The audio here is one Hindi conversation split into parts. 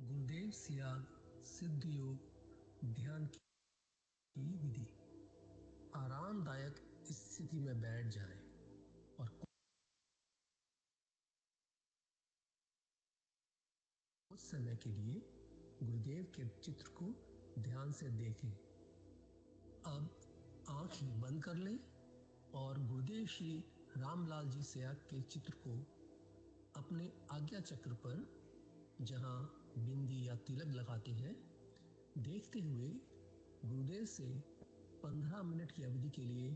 गुरुदेव सियाग सिद्ध योग ध्यान की विधि। आरामदायक स्थिति में बैठ जाएं और कुछ समय के लिए गुरुदेव के चित्र को ध्यान से देखें। अब आंखें बंद कर लें और गुरुदेव श्री रामलाल जी सियाग के चित्र को अपने आज्ञा चक्र पर, जहां बिंदी या तिलक लगाते हैं, देखते हुए गुरुदेव से 15 मिनट की अवधि के लिए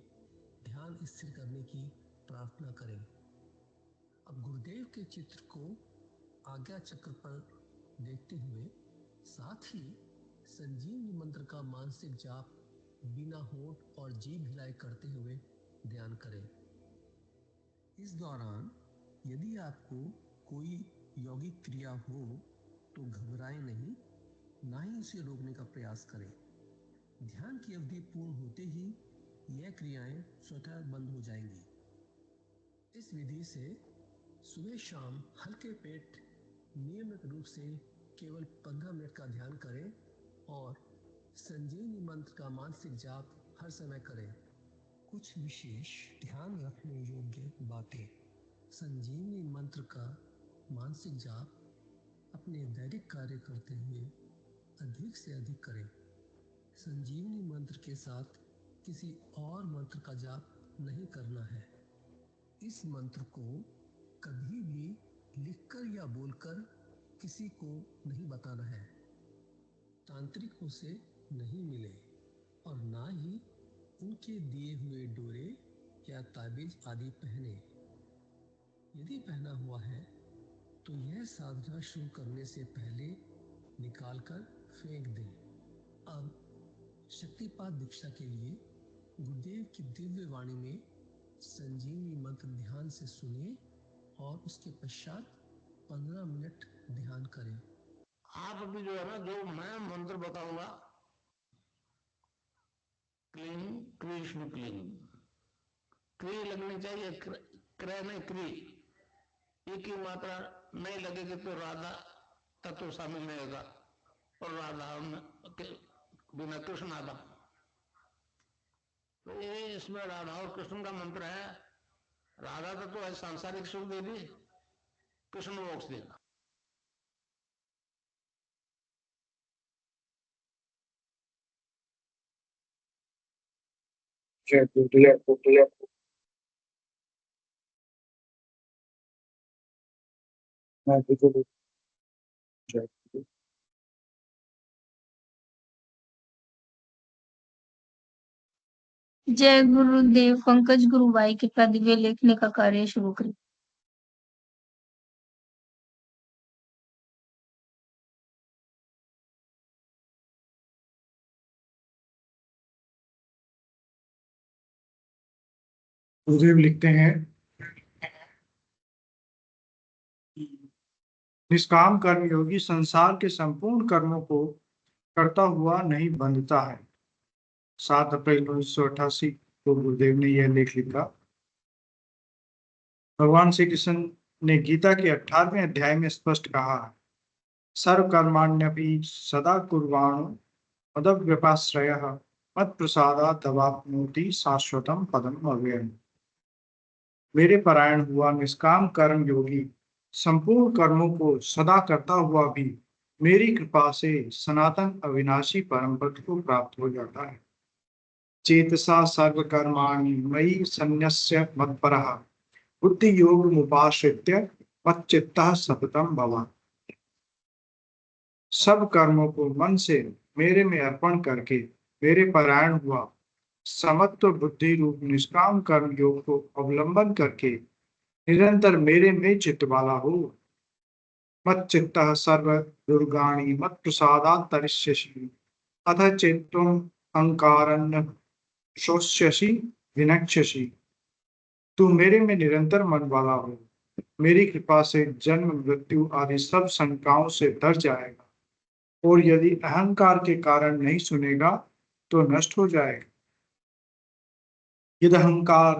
ध्यान स्थिर करने की प्रार्थना करें। अब गुरुदेव के चित्र को आज्ञा चक्र पर देखते हुए साथ ही संजीवनी मंत्र का मानसिक जाप बिना होंठ और जीभ हिलाए करते हुए ध्यान करें। इस दौरान यदि आपको कोई यौगिक क्रिया हो तो घबराएं नहीं, ना ही उसे रोकने का प्रयास करें। ध्यान की अवधि पूर्ण होते ही यह क्रियाएं स्वतः बंद हो जाएंगी। इस विधि से सुबह शाम हल्के पेट नियमित रूप से केवल 15 मिनट का ध्यान करें और संजीवनी मंत्र का मानसिक जाप हर समय करें। कुछ विशेष ध्यान रखने योग्य बातें। संजीवनी मंत्र का मानसिक जाप अपने दैनिक कार्य करते हुए अधिक से अधिक करें। संजीवनी मंत्र के साथ किसी और मंत्र का जाप नहीं करना है। इस मंत्र को कभी भी लिखकर या बोलकर किसी को नहीं बताना है। तांत्रिकों से नहीं मिले और ना ही उनके दिए हुए डोरे या ताबीज आदि पहने। यदि पहना हुआ है तो यह साधना शुरू करने से पहले निकालकर फेंक दें। अब शक्तिपात दीक्षा के लिए गुरुदेव की दिव्य वाणी में संजीवनी मंत्र ध्यान से सुनिए और उसके पश्चात 15 मिनट ध्यान करें। आप अभी जो है ना, जो मैं मंत्र बताऊंगा, क्लीं कृष्ण क्लीं, क्री लगनी चाहिए, क्रय में क्री, एक ही मात्रा नहीं लगेगी तो राधा तत्व शामिल नहीं होगा और राधा के बिना कृष्ण आधा। तो ये इसमें राधा और कृष्ण का मंत्र है। राधा तत्व है सांसारिक सुख देवी, कृष्ण मोक्ष देगा। जय गुरुदेव। मैं बिल्कुल जय गुरुदेव। जय गुरुदेव। पंकज गुरुबाई कृपया दिव्य लेखने का कार्य शुरू करें। गुरुदेव लिखते हैं, निष्काम कर्म योगी संसार के संपूर्ण कर्मों को करता हुआ नहीं बंधता है। 7 अप्रैल 1988 को गुरुदेव ने यह लेख लिखा। भगवान श्री कृष्ण ने गीता के 18वें अध्याय में स्पष्ट कहा है, सर्व कर्माण्यपि सदा कुर्वाणो मदव्यपाश्रयः मत प्रसादात् तवाप्नोति शाश्वतम पदम अव्ययम्। मेरे परायण हुआ निष्काम कर्म योगी संपूर्ण कर्मों को सदा करता हुआ भी मेरी कृपा से सनातन अविनाशी परम पद को प्राप्त हो जाता है। चेतसा सर्व कर्माणि मयि सन्न्यस्य मत्परः बुद्धि योग मुपाश्रित्य मच्चित्तः सततम भव। सब कर्मों को मन से मेरे में अर्पण करके मेरे परायण हुआ समत्व बुद्धि रूप निष्काम कर्म योग को अवलंबन करके निरंतर मेरे में चित्त वाला हो। मत चित्तः सर्व दुर्गाणि मत प्रसादात् तरिष्यसि अथ चित्तम् अहंकारन्न शोष्यसि विनक्ष्यसि। तू मेरे में निरंतर मन वाला हो, मेरी कृपा से जन्म मृत्यु आदि सब शंकाओं से डर जाएगा और यदि अहंकार के कारण नहीं सुनेगा तो नष्ट हो जाएगा। यद अहंकार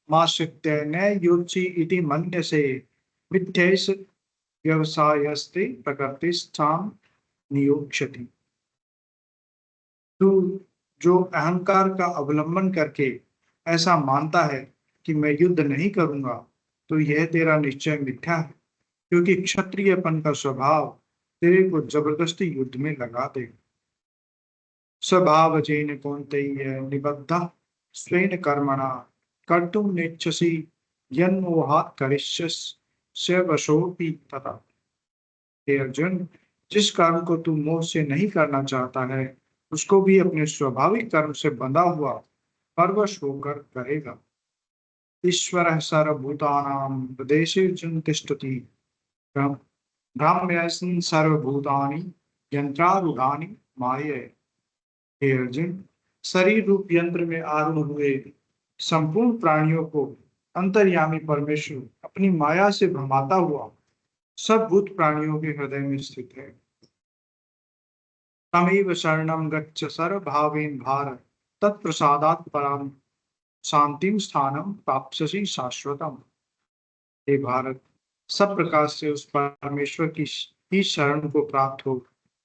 माश्रित्य न योत्सि इति मन्यसे मिथ्यैष व्यवसायस्ते प्रकृतिस्थां नियोक्ष्यति। तू जो अहंकार का अवलंबन करके ऐसा मानता है कि मैं युद्ध नहीं करूंगा, तो यह तेरा निश्चय मिथ्या है, क्योंकि क्षत्रियपन का स्वभाव तेरे को जबरदस्ती युद्ध में लगा देगा। स्वभावजेन कौन्तेय निबद्धः स्वेन कर्मणा कर्तुम नेच्छसि यन्मोहात् करिष्यस्य वशोऽपि तथा। हे अर्जुन, जिस कर्म को तू मोह से नहीं करना चाहता है, उसको भी अपने स्वाभाविक कर्म से बंधा हुआ परवश होकर करेगा। ईश्वरः सर्वभूतानां हृदयेषु तिष्ठति, भ्राम्यस्मिन् सर्वभूतानि यंत्रारूढ़ानि मायया। हे अर्जुन, शरीर रूप यंत्र में आरूढ़ हुए संपूर्ण प्राणियों को अंतर्यामी परमेश्वर अपनी माया से भ्रमाता हुआ सब भूत प्राणियों के हृदय में स्थित है। तमेव शरणं गच्छ सर्वभावेन भारत, तत्प्रसादात् परम शांतिम स्थानम प्राप्स्यसि शाश्वतम। हे भारत, सब प्रकार से उस परमेश्वर की ही शरण को प्राप्त हो,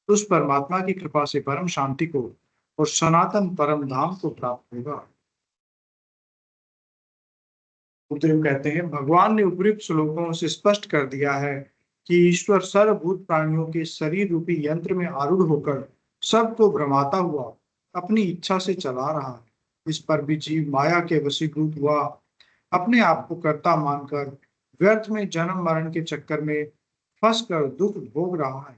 उस परमात्मा की कृपा से परम शांति को और सनातन परम धाम को प्राप्त होगा। गुरुदेव कहते हैं, भगवान ने उपयुक्त श्लोकों से स्पष्ट कर दिया है कि ईश्वर सर्वभूत प्राणियों के शरीर रूपी यंत्र में आरूढ़ होकर सबको भ्रमाता हुआ अपनी इच्छा से चला रहा है। इस पर भी जीव माया के वशीभूत हुआ अपने आप को कर्ता मानकर व्यर्थ में जन्म मरण के चक्कर में फंसकर दुख भोग रहा है।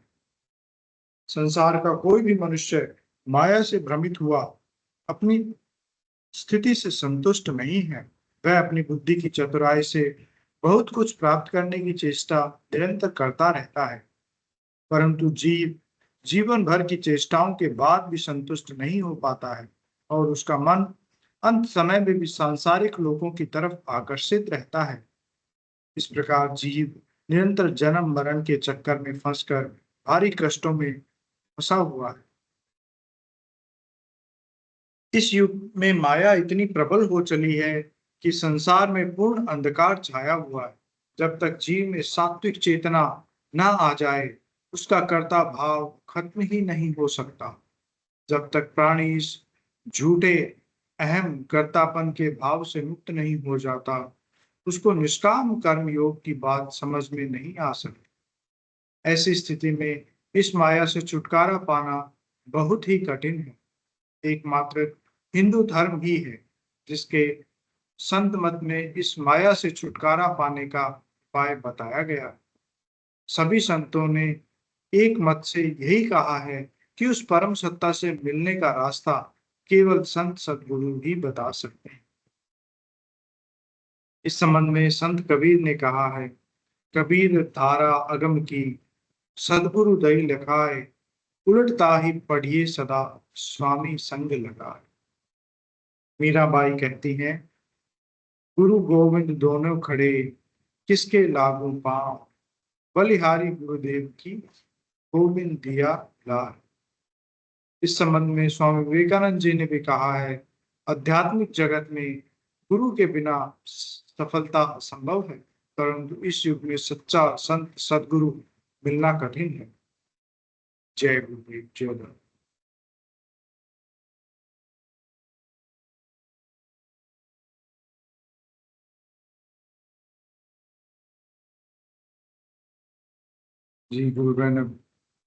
संसार का कोई भी मनुष्य माया से भ्रमित हुआ अपनी स्थिति से संतुष्ट नहीं है। वह अपनी बुद्धि की चतुराई से बहुत कुछ प्राप्त करने की चेष्टा निरंतर करता रहता है, परंतु जीव जीवन भर की चेष्टाओं के बाद भी संतुष्ट नहीं हो पाता है और उसका मन अंत समय में भी सांसारिक लोगों की तरफ आकर्षित रहता है। इस प्रकार जीव निरंतर जन्म मरण के चक्कर में फंसकर भारी कष्टों में फंसा हुआ है। इस युग में माया इतनी प्रबल हो चली है कि संसार में पूर्ण अंधकार छाया हुआ है। जब तक जीव में सात्विक चेतना न आ जाए, उसका कर्ता भाव खत्म ही नहीं हो सकता। जब तक प्राणी इस झूठे अहम कर्तापन के भाव से मुक्त नहीं हो जाता, उसको निष्काम कर्म योग की बात समझ में नहीं आ सकती। ऐसी स्थिति में इस माया से छुटकारा पाना बहुत ही कठिन है। एकमात्र हिंदू धर्म ही है जिसके संत मत में इस माया से छुटकारा पाने का उपाय बताया गया। सभी संतों ने एक मत से यही कहा है कि उस परम सत्ता से मिलने का रास्ता केवल संत सद्गुरु ही बता सकते हैं। इस संबंध में संत कबीर ने कहा है, कबीर धारा अगम की सद्गुरु दई लखाए, उलटता ही पढ़िए सदा स्वामी संग लगाए। मीराबाई कहती हैं, गुरु गोविंद दोनों खड़े किसके लागू पांव, बलिहारी गुरुदेव की गोविंद दिया लाल। इस संबंध में स्वामी विवेकानंद जी ने भी कहा है, आध्यात्मिक जगत में गुरु के बिना सफलता असंभव है, परंतु इस युग में सच्चा संत सदगुरु मिलना कठिन है। जय गुरुदेव, जय गुरु। जी गुरु बहन,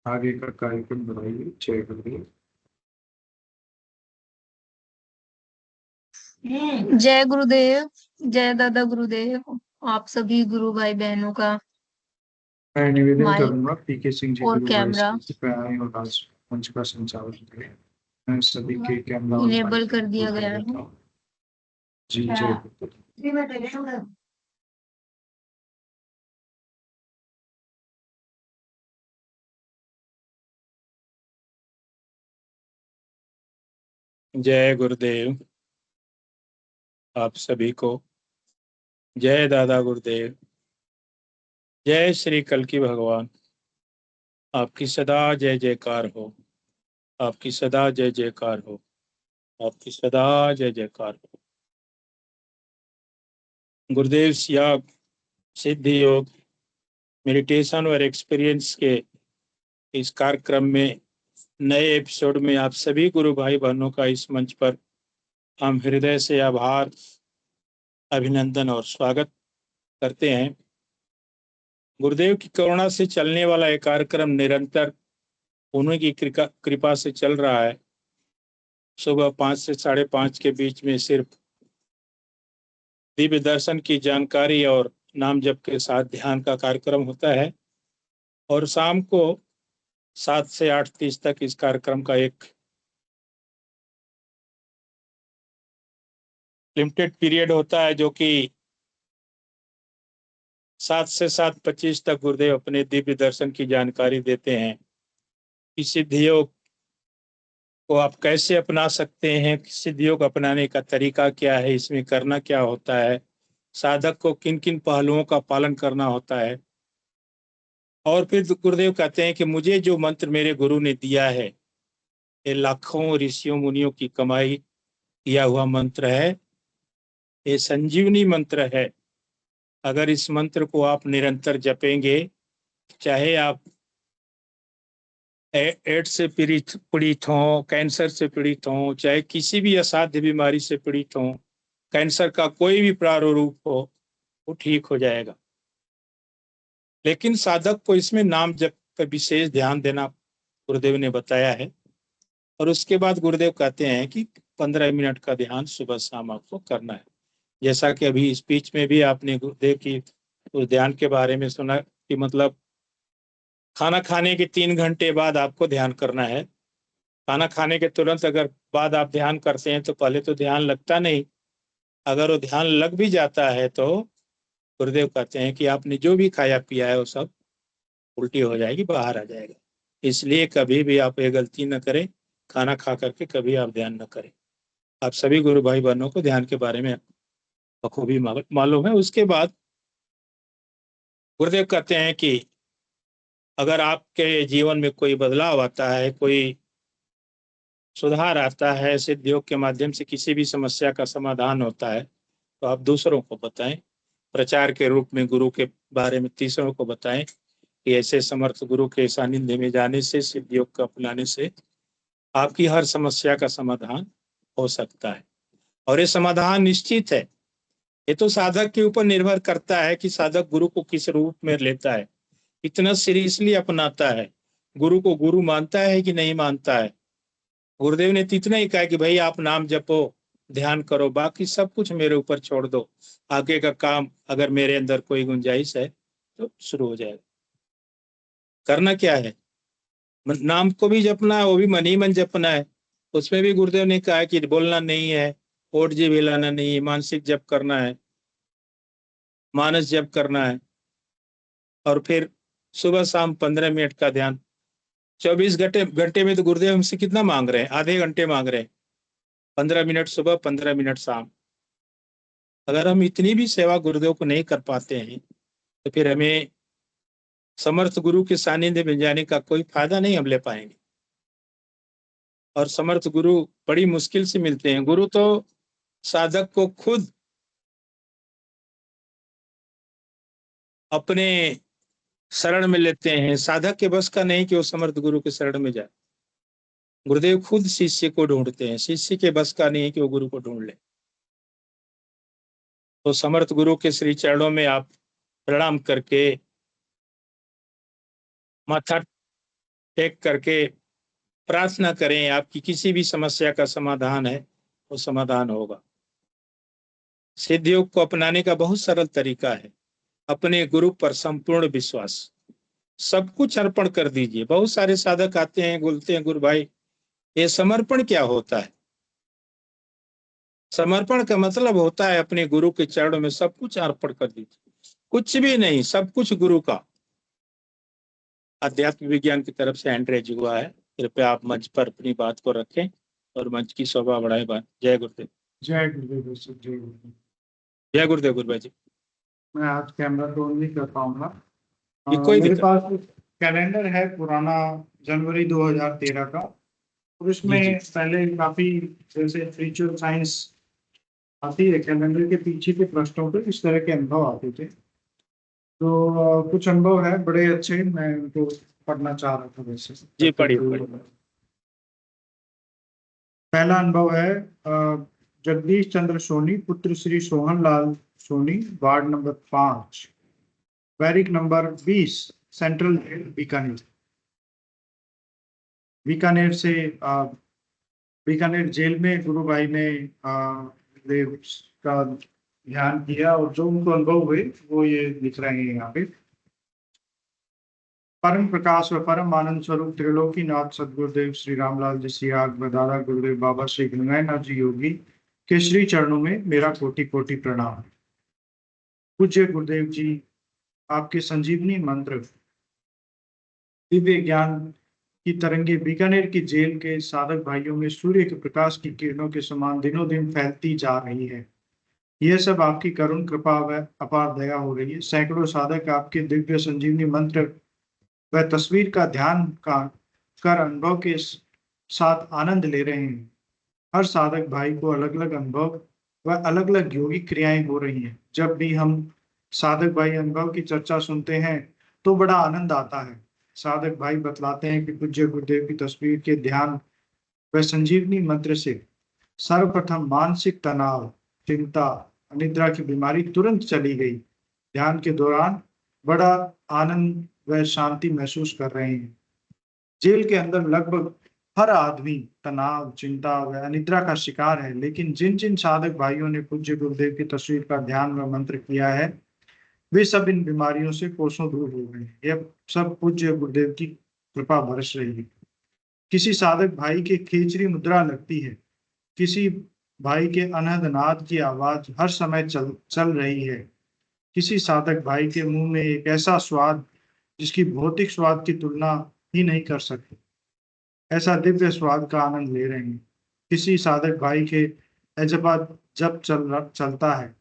आगे का कार्यक्रम बढ़ाइए। जय गुरुदेव। जय गुरुदेव, जय दादा गुरुदेव। आप सभी गुरु भाई बहनों का मैं निवेदन माइक करूंगा पीके सिंह जी और गुरु भाई कैमरा से पे आए और आज मंच का संचालन करें। मैं सभी के कैमरा और इनेबल माइक कर दिया को गया देता है। हूं। जी जय गुरुदेव। जय गुरुदेव। आप सभी को जय दादा गुरुदेव। जय श्री कल्की भगवान। आपकी सदा जय जयकार हो, आपकी सदा जय जयकार हो, आपकी सदा जय जयकार हो। गुरुदेव सियाग सिद्धि योग मेडिटेशन और एक्सपीरियंस के इस कार्यक्रम में नए एपिसोड में आप सभी गुरु भाई बहनों का इस मंच पर हम हृदय से आभार, अभिनंदन और स्वागत करते हैं। गुरुदेव की करुणा से चलने वाला ये कार्यक्रम निरंतर उन्हीं की कृपा से चल रहा है। सुबह 5 से 5:30 के बीच में सिर्फ दिव्य दर्शन की जानकारी और नाम जप के साथ ध्यान का कार्यक्रम होता है, और शाम को 7 से 8:30 तक इस कार्यक्रम का एक लिमिटेड पीरियड होता है, जो कि 7 से 7:25 तक गुरुदेव अपने दिव्य दर्शन की जानकारी देते हैं। इस सिद्ध योग को आप कैसे अपना सकते हैं, सिद्ध योग अपनाने का तरीका क्या है, इसमें करना क्या होता है, साधक को किन किन पहलुओं का पालन करना होता है। और फिर गुरुदेव कहते हैं कि मुझे जो मंत्र मेरे गुरु ने दिया है, ये लाखों ऋषियों मुनियों की कमाई किया हुआ मंत्र है, ये संजीवनी मंत्र है। अगर इस मंत्र को आप निरंतर जपेंगे, चाहे आप एड्स से पीड़ित हों, कैंसर से पीड़ित हों, चाहे किसी भी असाध्य बीमारी से पीड़ित हों, कैंसर का कोई भी प्रारूप हो, वो ठीक हो जाएगा। लेकिन साधक को इसमें नाम जप पर विशेष ध्यान देना गुरुदेव ने बताया है। और उसके बाद गुरुदेव कहते हैं कि 15 मिनट का ध्यान सुबह शाम आपको करना है। जैसा कि अभी स्पीच में भी आपने गुरुदेव की उस ध्यान के बारे में सुना कि मतलब खाना खाने के 3 घंटे बाद आपको ध्यान करना है। खाना खाने के तुरंत अगर बाद आप ध्यान करते हैं तो पहले तो ध्यान लगता नहीं, अगर वो ध्यान लग भी जाता है तो गुरुदेव कहते हैं कि आपने जो भी खाया पिया है वो सब उल्टी हो जाएगी, बाहर आ जाएगा। इसलिए कभी भी आप ये गलती न करें, खाना खा करके कभी आप ध्यान न करें। आप सभी गुरु भाई बहनों को ध्यान के बारे में बखूबी मालूम है। उसके बाद गुरुदेव कहते हैं कि अगर आपके जीवन में कोई बदलाव आता है, कोई सुधार आता है, सिद्ध योग के माध्यम से किसी भी समस्या का समाधान होता है, तो आप दूसरों को बताएं। प्रचार के रूप में गुरु के बारे में तीसरों को बताएं कि ऐसे समर्थ गुरु के सानिध्य में जाने से, सिद्ध योग को अपनाने से आपकी हर समस्या का समाधान हो सकता है। और ये समाधान निश्चित है। ये तो साधक के ऊपर निर्भर करता है कि साधक गुरु को किस रूप में लेता है, कितना सीरियसली अपनाता है, गुरु को गुरु मानता है कि नहीं मानता है। गुरुदेव ने तो इतना ही कहा कि भाई आप नाम जपो, ध्यान करो, बाकी सब कुछ मेरे ऊपर छोड़ दो, आगे का काम अगर मेरे अंदर कोई गुंजाइश है तो शुरू हो जाएगा। करना क्या है, नाम को भी जपना है, वो भी मन ही मन जपना है। उसमें भी गुरुदेव ने कहा कि बोलना नहीं है, ओट जी हिलाना नहीं है, मानसिक जप करना है, मानस जप करना है। और फिर सुबह शाम 15 मिनट का ध्यान। 24 घंटे में तो गुरुदेव हमसे कितना मांग रहे हैं, आधे घंटे मांग रहे हैं। 15 मिनट सुबह, 15 मिनट शाम। अगर हम इतनी भी सेवा गुरुदेव को नहीं कर पाते हैं तो फिर हमें समर्थ गुरु के सानिध्य में जाने का कोई फायदा नहीं हम ले पाएंगे। और समर्थ गुरु बड़ी मुश्किल से मिलते हैं। गुरु तो साधक को खुद अपने शरण में लेते हैं। साधक के बस का नहीं कि वो समर्थ गुरु के शरण में जाए। गुरुदेव खुद शिष्य को ढूंढते हैं, शिष्य के बस का नहीं है कि वो गुरु को ढूंढ ले। तो समर्थ गुरु के श्री चरणों में आप प्रणाम करके, माथा टेक करके प्रार्थना करें, आपकी किसी भी समस्या का समाधान है वो समाधान होगा। सिद्ध योग को अपनाने का बहुत सरल तरीका है, अपने गुरु पर संपूर्ण विश्वास, सब कुछ अर्पण कर दीजिए। बहुत सारे साधक आते हैं, बोलते हैं गुरु भाई ये समर्पण क्या होता है? समर्पण का मतलब होता है अपने गुरु के चरणों में सब कुछ अर्पण कर दीजिए, कुछ भी नहीं, सब कुछ गुरु का। अध्यात्म विज्ञान की तरफ से हैंड रेज हुआ है, कृपया आप मंच पर अपनी बात को रखें और मंच की शोभा बढ़ाए। बात। जय गुरुदेव। जय गुरुदेव। जय गुरुदेव। जय गुरुदेव गुरु भाई जी। मैं आज कैमरा तो नहीं कर पाऊंगा। ये कोई मेरे दिक्कत। पास कैलेंडर है पुराना, जनवरी 2013 का, और उसमें जी। पहले काफी जैसे स्पिरिचुअल साइंस आती है, कैलेंडर के पीछे के पृष्ठों पे इस तरह के अनुभव आते थे। तो कुछ अनुभव है बड़े अच्छे, मैं उनको पढ़ना चाह रहा था वैसे। जी पढ़िए। पहला अनुभव है जगदीश चंद्र सोनी पुत्र Shri Sohan Lal Soni, ward number 5, barrack number 20, central jail Bikaner. Bikaner से बीकानेर जेल में गुरु भाई ने देव का ध्यान किया और जो उनको अनुभव हुए वो ये लिख रहे हैं यहाँ पे। परम प्रकाश व परम आनंद स्वरूप त्रिलोकीनाथ सदगुरुदेव श्री रामलाल जी सियाग व दादा गुरुदेव बाबा श्री गंगानाथ जी योगी के श्री चरणों में मेरा कोटि कोटि प्रणाम। पूज्य गुरुदेव जी, आपके संजीवनी मंत्र दिव्य ज्ञान की तरंगे बीकानेर की जेल के साधक भाइयों में सूर्य के प्रकाश की किरणों के समान दिनों दिन फैलती जा रही है। यह सब आपकी करुण कृपा व अपार दया हो रही है। सैकड़ों साधक आपके दिव्य संजीवनी मंत्र व तस्वीर का ध्यान कर अनुभव के साथ आनंद ले रहे हैं। हर साधक भाई को अलग अलग अनुभव व अलग अलग योगिक क्रियाएं हो रही हैं। जब भी हम साधक भाई अनुभव की चर्चा सुनते हैं तो बड़ा आनंद आता है। साधक भाई बतलाते हैं कि पूज्य गुरुदेव की तस्वीर के ध्यान व संजीवनी मंत्र से सर्वप्रथम मानसिक तनाव, चिंता, अनिद्रा की बीमारी तुरंत चली गई। ध्यान के दौरान बड़ा आनंद व शांति महसूस कर रहे हैं। जेल के अंदर लगभग हर आदमी तनाव, चिंता व अनिद्रा का शिकार है, लेकिन जिन जिन साधक भाइयों ने पूज्य गुरुदेव की तस्वीर का ध्यान व मंत्र किया है वे सब इन बीमारियों से कोसों दूर हो गए। यह सब पूज्य गुरुदेव की कृपा बरस रही है। किसी साधक भाई के खींचरी मुद्रा लगती है, किसी भाई के अनहद नाद की आवाज हर समय चल रही है, किसी साधक भाई के मुंह में एक ऐसा स्वाद जिसकी भौतिक स्वाद की तुलना ही नहीं कर सकते, ऐसा दिव्य स्वाद का आनंद ले रहे हैं। किसी साधक भाई के अजबा जब चलता है।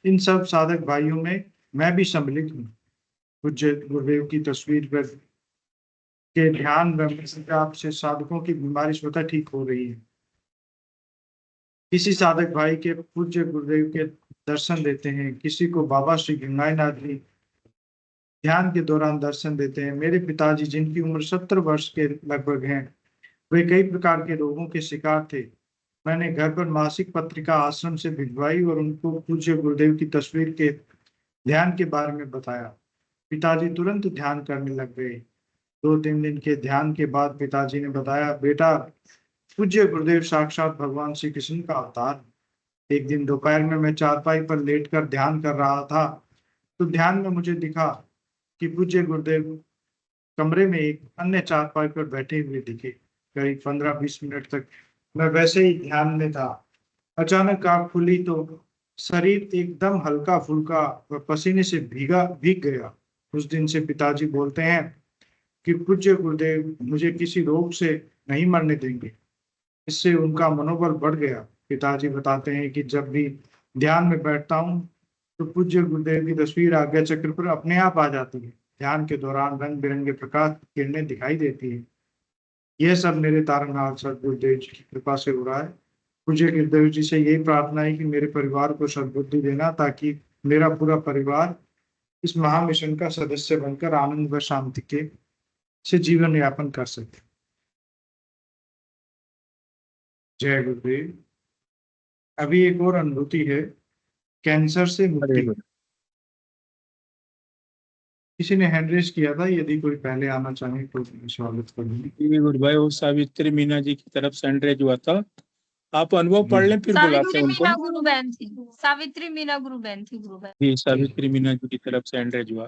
इन सब साधक भाइयों में मैं भी सम्मिलित हूँ। पूज्य गुरुदेव की तस्वीर पर के ध्यान व मंत्र से साधकों की बीमारी स्वतः ठीक हो रही है। किसी साधक भाई के पूज्य गुरुदेव के दर्शन देते हैं, किसी को बाबा श्री गंगानाथ जी ध्यान के दौरान दर्शन देते हैं। मेरे पिताजी, जिनकी उम्र 70 वर्ष के लगभग हैं, वे कई प्रकार के रोगों के शिकार थे। मैंने घर पर मासिक पत्रिका आश्रम से भिजवाई और उनको पूज्य गुरुदेव की तस्वीर के ध्यान के बारे में बताया। पिताजी तुरंत ध्यान करने लग गए। 2-3 दिन के ध्यान के बाद पिताजी ने बताया, बेटा, पूज्य गुरुदेव साक्षात भगवान श्री कृष्ण का अवतार। एक दिन दोपहर में मैं चारपाई पर लेटकर ध्यान कर रहा था तो ध्यान में मुझे दिखा कि पूज्य गुरुदेव कमरे में एक अन्य चारपाई पर बैठे हुए दिखे। करीब 15-20 मिनट तक मैं वैसे ही ध्यान में था। अचानक आंख खुली तो शरीर एकदम हल्का फुल्का व पसीने से भीग गया। उस दिन से पिताजी बोलते हैं कि पूज्य गुरुदेव मुझे किसी रोग से नहीं मरने देंगे। इससे उनका मनोबल बढ़ गया। पिताजी बताते हैं कि जब भी ध्यान में बैठता हूँ तो पूज्य गुरुदेव की तस्वीर आज्ञा चक्र पर अपने आप आ जाती है। ध्यान के दौरान रंग बिरंगे प्रकाश की किरणें दिखाई देती है। यह सब मेरे तारकनाथ सदगुरुदेव जी की कृपा से हो रहा है। पूज्य गुरुदेव जी से यही प्रार्थना है कि मेरे परिवार को सद्बुद्धि देना, ताकि मेरा पूरा परिवार इस महामिशन का सदस्य बनकर आनंद व शांति के से जीवन यापन कर सके। जय गुरुदेव। अभी एक और अनुभूति है, कैंसर से मुक्ति। किसी ने हैंड रेज किया था, यदि कोई पहले आना चाहे तो स्वागत करूंगी। गुड भाई, वो सावित्री मीना जी की तरफ से हैंड रेज हुआ था। आप अनुभव पढ़ लें, फिर बुलाते हैं उनको। मीना गुरु बहन थी, सावित्री मीना गुरु बहन थी गुरु बहन। जी, सावित्री मीना जी की तरफ से हैंड रेज हुआ।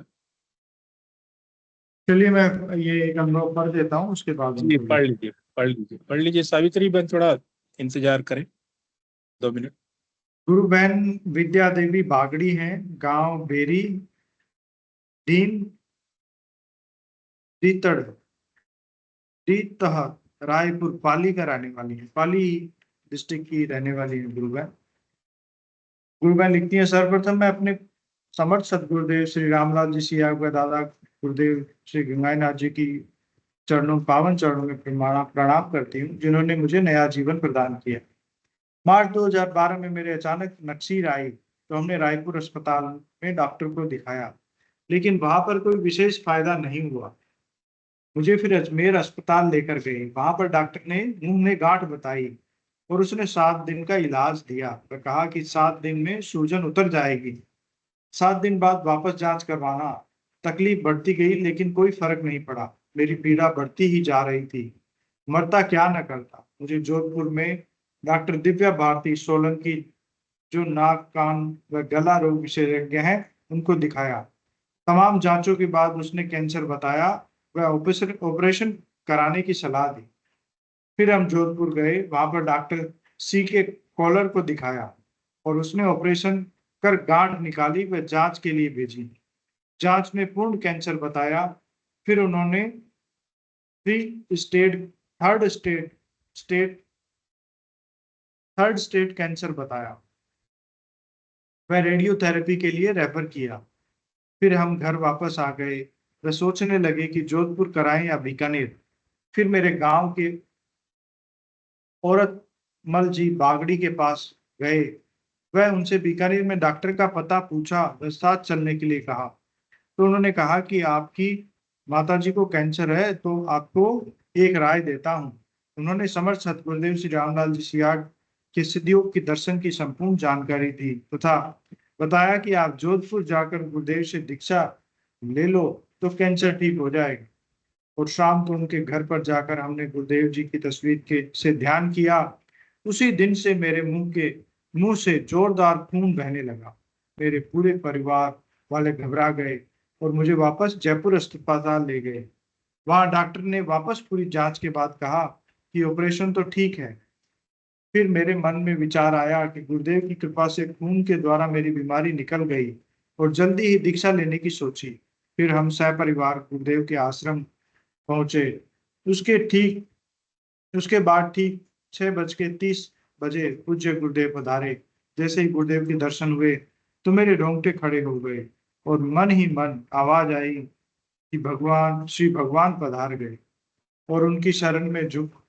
चलिए मैं ये एक अनुभव पढ़ देता हूँ, उसके बाद जी पढ़ लीजिए सावित्री बहन, थोड़ा इंतजार करें 2 मिनट। गुरु बहन विद्या देवी बागड़ी हैं, गांव बेरी दीन दीतड़ दीतह रायपुर पाली का रहने वाली है। पाली डिस्ट्रिक्ट की रहने वाली है गुरु बहन। गुरु बहन लिखती है, सर्वप्रथम मैं अपने समर्थ सदगुरुदेव श्री रामलाल जी सियाग व दादा गुरुदेव श्री गंगानाथ जी की पावन चरणों में प्रणाम करती हूँ, जिन्होंने मुझे नया जीवन प्रदान किया। मार्च 2012 में मेरे अचानक नक्सीर आई तो हमने रायपुर अस्पताल में डॉक्टर को दिखाया, लेकिन वहां पर कोई विशेष फायदा नहीं हुआ। मुझे फिर अजमेर अस्पताल लेकर गए। वहां पर डॉक्टर ने मुंह में गांठ बताई और उसने 7 दिन का इलाज दिया। वह कहा कि 7 दिन में सूजन उतर जाएगी। 7 दिन बाद वापस जांच करवाना। तकलीफ बढ़ती गई लेकिन कोई फर्क नहीं पड़ा। मेरी पीड़ा बढ़ती ही जा रही थी। मरता क्या न करता। मुझे जोधपुर में डॉक्टर दिव्या भारती सोलंकी, जो नाक कान व गला रोग विशेषज्ञ हैं, उनको दिखाया। तमाम जांचों के बाद उसने कैंसर बताया। वह ऑपरेशन कराने की सलाह दी। फिर हम जोधपुर गए। वहां पर डॉक्टर सी के कॉलर को दिखाया और उसने ऑपरेशन कर गांठ निकाली व जांच के लिए भेजी। जांच में पूर्ण कैंसर बताया। फिर उन्होंने three state third state state third state cancer बताया। वह रेडियोथेरेपी के लिए रेफर किया। फिर हम घर वापस आ गए। वे सोचने लगे कि जोधपुर कराएं या बीकानेर। फिर मेरे गांव के औरत मल जी बागड़ी के पास गए। वह उनसे बीकानेर में डॉक्टर का पता पूछा। वह साथ चलने के लिए कहा तो उन्होंने कहा कि आपकी माताजी को कैंसर है, तो आपको एक राय देता हूँ। उन्होंने समर्थ सतगुरुदेव श्री रामलाल जी सियाग के सिद्धियोग के दर्शन की संपूर्ण जानकारी दी तथा बताया कि आप जोधपुर जाकर गुरुदेव से दीक्षा ले लो तो कैंसर ठीक हो जाएगा। और शाम को उनके घर पर जाकर हमने गुरुदेव जी की तस्वीर के से ध्यान किया। उसी दिन से मेरे मुंह से जोरदार खून बहने लगा। मेरे पूरे परिवार वाले घबरा गए और मुझे वापस जयपुर अस्पताल ले गए। वहां डॉक्टर ने वापस पूरी जांच के बाद कहा कि ऑपरेशन तो ठीक है। फिर मेरे मन में विचार आया कि गुरुदेव की कृपा से खून के द्वारा मेरी बीमारी निकल गई और जल्दी ही दीक्षा लेने की सोची। फिर हम सहपरिवार गुरुदेव के आश्रम पहुंचे। उसके ठीक उसके बाद ठीक 6:30 पूज्य गुरुदेव पधारे। जैसे ही गुरुदेव के दर्शन हुए तो मेरे रोंगटे खड़े हो गए और मन ही मन आवाज आई कि भगवान श्री भगवान पधार गए और उनकी शरण में झुक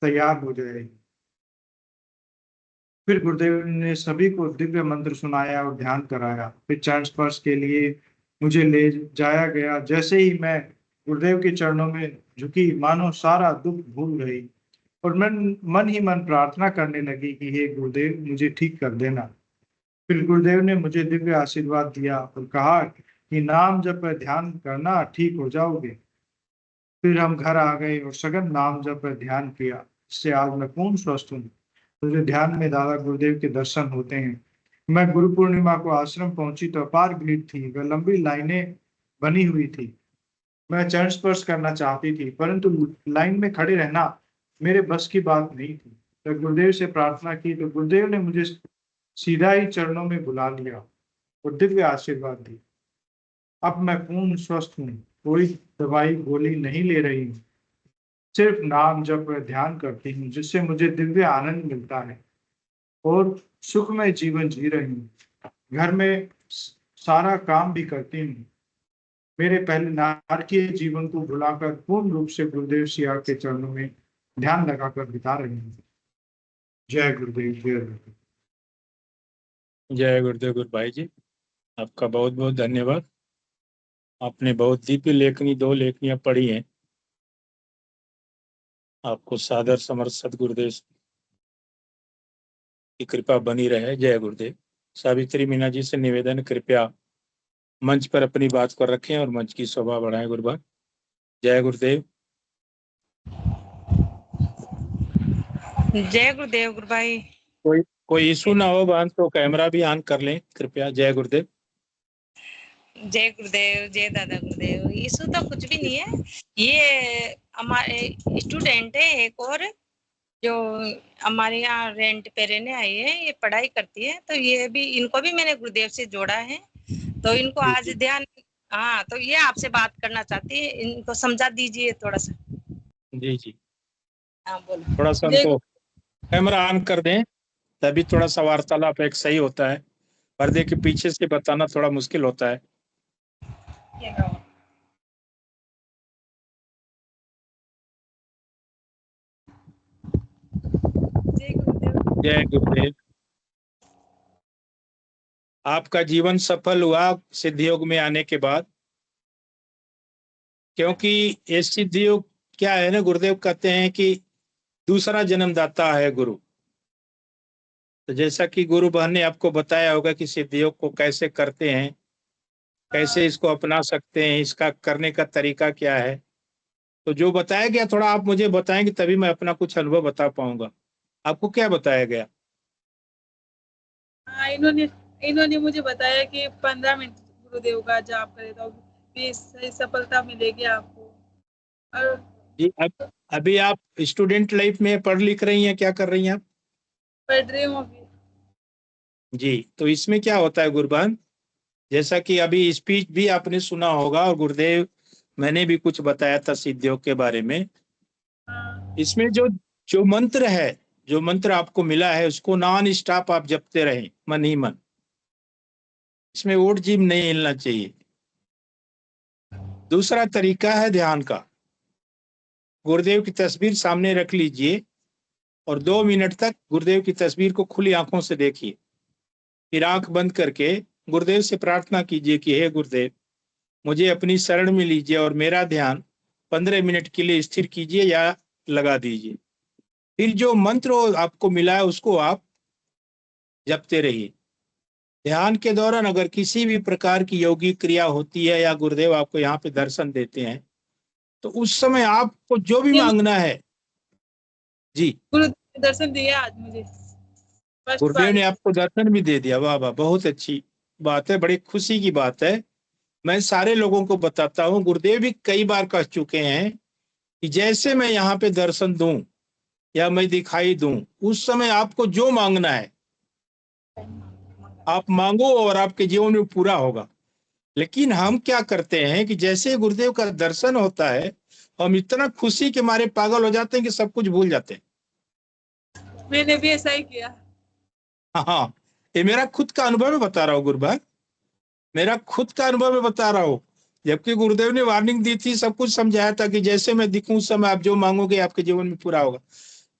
तैयार हो जाए। फिर गुरुदेव ने सभी को दिव्य मंत्र सुनाया और ध्यान कराया। फिर चरण स्पर्श के लिए मुझे ले जाया गया। जैसे ही मैं गुरुदेव के चरणों में झुकी, मानो सारा दुख भूल गई और मन ही मन प्रार्थना करने लगी कि हे गुरुदेव, मुझे ठीक कर देना। फिर गुरुदेव ने मुझे दिव्य आशीर्वाद दिया और कहा कि नाम जप पर ध्यान करना, ठीक हो जाओगे। फिर हम घर आ गए और सघन नाम जप पर ध्यान किया। इससे आज मैं पूर्ण स्वस्थ हूँ। मुझे ध्यान में दादा गुरुदेव के दर्शन होते हैं। मैं गुरु पूर्णिमा को आश्रम पहुंची तो अपार भीड़ थी व लंबी लाइनें बनी हुई थी। मैं चरण स्पर्श करना चाहती थी परंतु लाइन में खड़े रहना मेरे बस की बात नहीं थी। जब गुरुदेव से प्रार्थना की तो गुरुदेव ने मुझे सीधा ही चरणों में बुला लिया और दिव्य आशीर्वाद दी। अब मैं पूर्ण स्वस्थ हूँ। कोई दवाई गोली नहीं ले रही हूँ। सिर्फ नाम जप व ध्यान करती हूँ, जिससे मुझे दिव्य आनंद मिलता है और सुखमय जीवन जी रही हूँ। घर में सारा काम भी करती हूँ। मेरे पहले नारकीय जीवन को भुलाकर पूर्ण रूप से गुरुदेव सियाग के चरणों में ध्यान लगाकर बिता रही हूँ। जय गुरुदेव, जय गुरुदेव। जय गुरुदेव गुरु भाई जी, आपका बहुत बहुत धन्यवाद। आपने बहुत दिव्य लेखनी 2 लेखनियां पढ़ी हैं। आपको सादर समर्थ सदगुरुदेव की कृपा बनी रहे। जय गुरुदेव। सावित्री मीना जी से निवेदन, कृपया मंच पर अपनी बात को रखें और मंच की शोभा बढ़ाएं। गुरुबान। जय गुरुदेव। जय गुरुदेव गुरु भाई। कोई इशू ना हो बहन तो कैमरा भी ऑन कर लें कृपया। जय गुरुदेव। जय गुरुदेव, जय दादा गुरुदेव। इशू तो कुछ भी नहीं है। ये हमारे स्टूडेंट है एक और, जो हमारे यहाँ रेंट पे रहने आई है। ये पढ़ाई करती है, तो ये भी, इनको भी मैंने गुरुदेव से जोड़ा है। तो इनको आज ध्यान, हाँ, तो ये आपसे बात करना चाहती है। इनको समझा दीजिए थोड़ा सा। जी जी, हाँ बोलो। थोड़ा सा उनको कैमरा ऑन कर दें, तभी थोड़ा सा वार्तालाप एक सही होता है। पर्दे के पीछे से बताना थोड़ा मुश्किल होता है। जय गुरुदेव। आपका जीवन सफल हुआ सिद्ध योग में आने के बाद। क्योंकि ये सिद्ध योग क्या है ना, गुरुदेव कहते हैं कि दूसरा जन्मदाता है गुरु। तो जैसा कि गुरु बहन ने आपको बताया होगा कि सिद्ध योग को कैसे करते हैं, कैसे इसको अपना सकते हैं, इसका करने का तरीका क्या है, तो जो बताया गया थोड़ा आप मुझे बताएंगे, तभी मैं अपना कुछ अनुभव बता पाऊंगा। आपको क्या बताया गया? हाँ, इन्होंने इन्होंने मुझे बताया कि 15 मिनट गुरुदेव का जाप करे तो भी सही सफलता मिलेगी आपको। और जी, अभी आप स्टूडेंट लाइफ में पढ़ लिख रही हैं, क्या कर रही हैं आप? पढ़ रही हूँ अभी। जी, तो इसमें क्या होता है गुरुबहन, जैसा कि अभी स्पीच भी आपने सुना होगा और गुरुदेव मैंने भी कुछ बताया था सिद्ध योग के बारे में। हाँ, इसमें जो जो मंत्र है, जो मंत्र आपको मिला है, उसको नॉन स्टॉप आप जपते रहें, मन ही मन। इसमें ओट जीभ नहीं हिलना चाहिए। दूसरा तरीका है ध्यान का। गुरुदेव की तस्वीर सामने रख लीजिए और 2 मिनट तक गुरुदेव की तस्वीर को खुली आंखों से देखिए। फिर आंख बंद करके गुरुदेव से प्रार्थना कीजिए कि हे गुरुदेव, मुझे अपनी शरण में लीजिए और मेरा ध्यान 15 मिनट के लिए स्थिर कीजिए या लगा दीजिए। फिर जो मंत्र आपको मिला है उसको आप जपते रहिए। ध्यान के दौरान अगर किसी भी प्रकार की योगी क्रिया होती है या गुरुदेव आपको यहाँ पे दर्शन देते हैं, तो उस समय आपको जो भी मांगना है। जी, गुरुदेव ने दर्शन दिया आज मुझे फर्स्ट गुरुदेव बार। ने आपको दर्शन भी दे दिया, वाह वाह, बहुत अच्छी बात है, बड़ी खुशी की बात है। मैं सारे लोगों को बताता हूँ, गुरुदेव भी कई बार कह चुके हैं कि जैसे मैं यहाँ पे दर्शन दूं या मैं दिखाई दूं, उस समय आपको जो मांगना है आप मांगो और आपके जीवन में पूरा होगा। लेकिन हम क्या करते हैं कि जैसे गुरुदेव का दर्शन होता है, हम इतना खुशी के मारे पागल हो जाते हैं कि सब कुछ भूल जाते हैं। मैंने भी ऐसा ही किया। हाँ, ये मेरा खुद का अनुभव में बता रहा हूँ गुरुभाई, मेरा खुद का अनुभव में बता रहा हूँ। जबकि गुरुदेव ने वार्निंग दी थी, सब कुछ समझाया था कि जैसे मैं दिखूं उस समय आप जो मांगोगे आपके जीवन में पूरा होगा।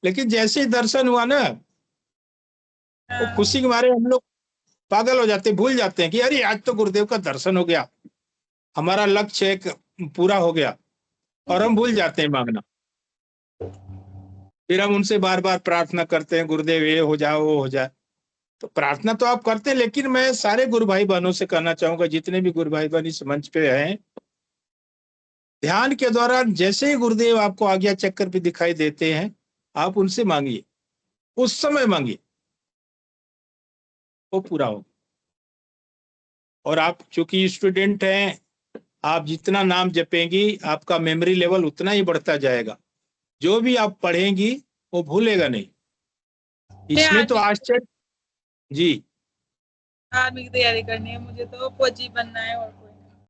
लेकिन जैसे ही दर्शन हुआ ना, वो हाँ, खुशी के मारे हम लोग पागल हो जाते, भूल जाते हैं कि अरे आज तो गुरुदेव का दर्शन हो गया, हमारा लक्ष्य एक पूरा हो गया, और हम भूल जाते हैं मांगना। फिर हम उनसे बार बार प्रार्थना करते हैं, गुरुदेव ये हो जाए वो हो जाए। तो प्रार्थना तो आप करते हैं, लेकिन मैं सारे गुरु भाई बहनों से कहना चाहूंगा, जितने भी गुरु भाई बहन इस मंच पे हैं, ध्यान के दौरान जैसे ही गुरुदेव आपको आज्ञा चक्कर पे दिखाई देते हैं, आप उनसे मांगिए, उस समय मांगिए, वो पूरा हो। और आप चूंकि स्टूडेंट हैं, आप जितना नाम जपेंगी आपका मेमोरी लेवल उतना ही बढ़ता जाएगा। जो भी आप पढ़ेंगी वो भूलेगा नहीं। मैं इसमें तो आश्चर्य। जी, आर्मी की तैयारी करनी है मुझे, तो फौजी बनना है और कोई नहीं।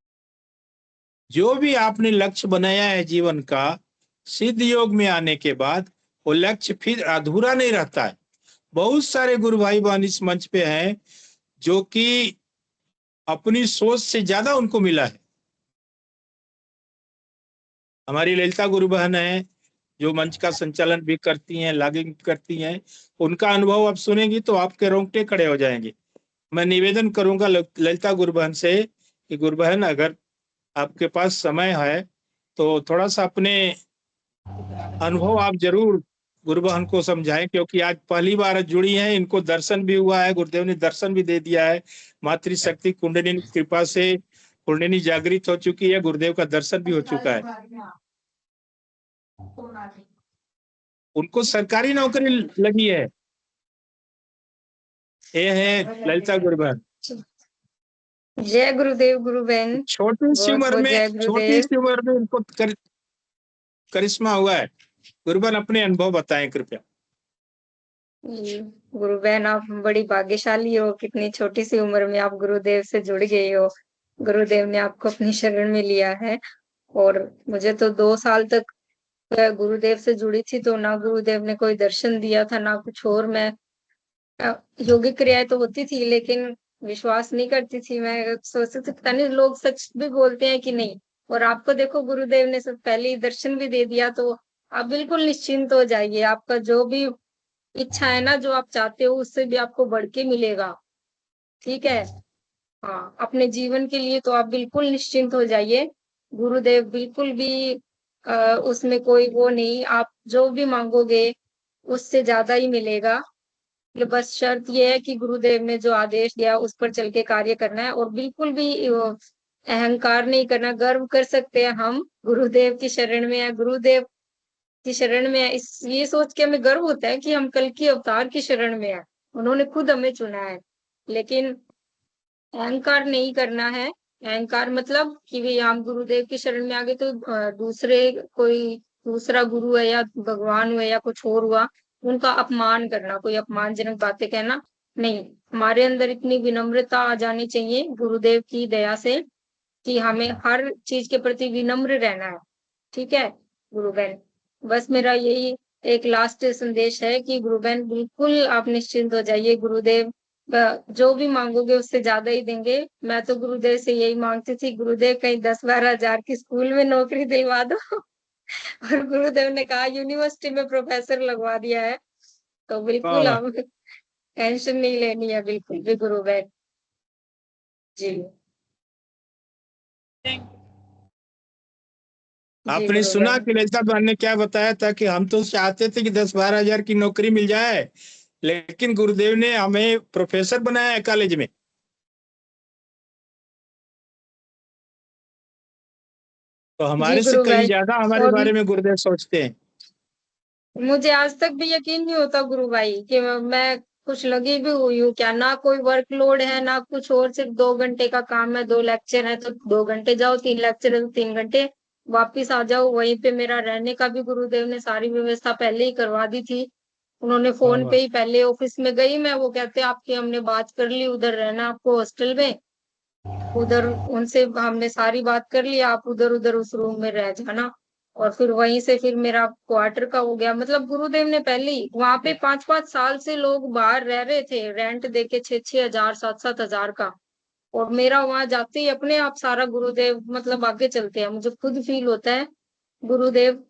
जो भी आपने लक्ष्य बनाया है जीवन का, सिद्ध योग में आने के बाद वो लक्ष्य फिर अधूरा नहीं रहता है। बहुत सारे गुरु भाई बहन इस मंच पे हैं जो कि अपनी सोच से ज्यादा उनको मिला है। हमारी ललिता गुरु बहन है जो मंच का संचालन भी करती हैं, लॉगिंग करती हैं। उनका अनुभव आप सुनेंगी तो आपके रोंगटे खड़े हो जाएंगे। मैं निवेदन करूंगा ललिता गुरु बहन से कि गुरु बहन, अगर आपके पास समय है तो थोड़ा सा अपने अनुभव आप जरूर गुरु बहन को समझाएं, क्योंकि आज पहली बार जुड़ी हैं, इनको दर्शन भी हुआ है, गुरुदेव ने दर्शन भी दे दिया है। मातृशक्ति कुंडलिनी की कृपा से कुंडलिनी जागृत हो चुकी है, गुरुदेव का दर्शन भी हो चुका है। उनको सरकारी नौकरी लगी है। ये है ललिता गुरु बहन। जय गुरुदेव गुरु बहन। छोटी सी बहुत उम्र बहुत में, जय छोटी गुरुदेव। सी उम्र में इनको करिश्मा हुआ है। गुरु बहन अपने अनुभव बताएं कृपया। गुरु बहन, आप बड़ी भाग्यशाली हो, कितनी छोटी सी उम्र में आप गुरुदेव से जुड़ गए हो। गुरुदेव ने आपको अपनी शरण में लिया है। और मुझे तो 2 साल तक गुरुदेव से जुड़ी थी, तो ना गुरुदेव ने कोई दर्शन दिया था ना कुछ और। मैं योगिक क्रियाएं तो होती थी, लेकिन विश्वास नहीं करती थी। मैं सोचती थी पता नहीं लोग सच भी बोलते हैं कि नहीं। और आपको देखो गुरुदेव ने सब पहले ही दर्शन भी दे दिया, तो आप बिल्कुल निश्चिंत हो जाइए। आपका जो भी इच्छा है ना, जो आप चाहते हो, उससे भी आपको बढ़ के मिलेगा। ठीक है। हाँ, अपने जीवन के लिए तो आप बिल्कुल निश्चिंत हो जाइए। गुरुदेव बिल्कुल भी उसमें कोई वो नहीं, आप जो भी मांगोगे उससे ज्यादा ही मिलेगा। ये बस शर्त ये है कि गुरुदेव ने जो आदेश दिया उस पर चल के कार्य करना है, और बिल्कुल भी अहंकार नहीं करना। गर्व कर सकते हैं हम गुरुदेव की शरण में है, गुरुदेव की शरण में है, इस ये सोच के हमें गर्व होता है कि हम कल की अवतार की शरण में है, उन्होंने खुद हमें चुना है। लेकिन अहंकार नहीं करना है। अहंकार मतलब कि भी हम गुरुदेव की शरण में आ गए तो दूसरे कोई दूसरा गुरु है या भगवान हुआ या कुछ और हुआ, उनका अपमान करना, कोई अपमानजनक बातें कहना नहीं। हमारे अंदर इतनी विनम्रता आ जानी चाहिए गुरुदेव की दया से कि हमें हर चीज के प्रति विनम्र रहना है। ठीक है गुरु बहन, बस मेरा यही एक लास्ट संदेश है कि गुरु बहन बिल्कुल आप निश्चिंत हो जाइए, गुरुदेव जो भी मांगोगे उससे ज्यादा ही देंगे। मैं तो गुरुदेव से यही मांगती थी, गुरुदेव कहीं 10-12 हजार की स्कूल में नौकरी दिलवा दो और गुरुदेव ने कहा यूनिवर्सिटी में प्रोफेसर लगवा दिया है, तो बिल्कुल वाह, अब टेंशन नहीं लेनी है बिल्कुल भी गुरु बहन जी। Thank you. जी आपने गुरु सुना बहन, कि ललिता बहन ने क्या बताया था कि हम तो चाहते थे कि 10-12 हजार की नौकरी मिल जाए, लेकिन गुरुदेव ने हमें प्रोफेसर बनाया है कॉलेज में। तो जी हमारे से गुरु कहीं भाई। ज्यादा हमारे और बारे में गुरुदेव सोचते हैं। मुझे आज तक भी यकीन नहीं होता गुरु भाई कि मैं कुछ लगी भी हुई हूँ क्या, ना कोई वर्कलोड है ना कुछ और, सिर्फ 2 घंटे का काम है, 2 लेक्चर है तो 2 घंटे जाओ, 3 लेक्चर है तो 3 घंटे वापिस आ जाओ। वहीं पे मेरा रहने का भी गुरुदेव ने सारी व्यवस्था पहले ही करवा दी थी, उन्होंने वाह फोन वाह। पे ही, पहले ऑफिस में गई मैं, वो कहते आपकी हमने बात कर ली, उधर रहना आपको हॉस्टल में, उधर उनसे हमने सारी बात कर ली, आप उधर उधर उस रूम में रह जाना। और फिर वहीं से फिर मेरा क्वार्टर का हो गया, मतलब गुरुदेव ने पहले ही वहां पे 5-5 साल से लोग बाहर रह रहे थे रेंट देके 6-6 हजार 7-7 हजार का, और मेरा वहां जाते ही अपने आप सारा गुरुदेव मतलब आगे चलते हैं। मुझे खुद फील होता है गुरुदेव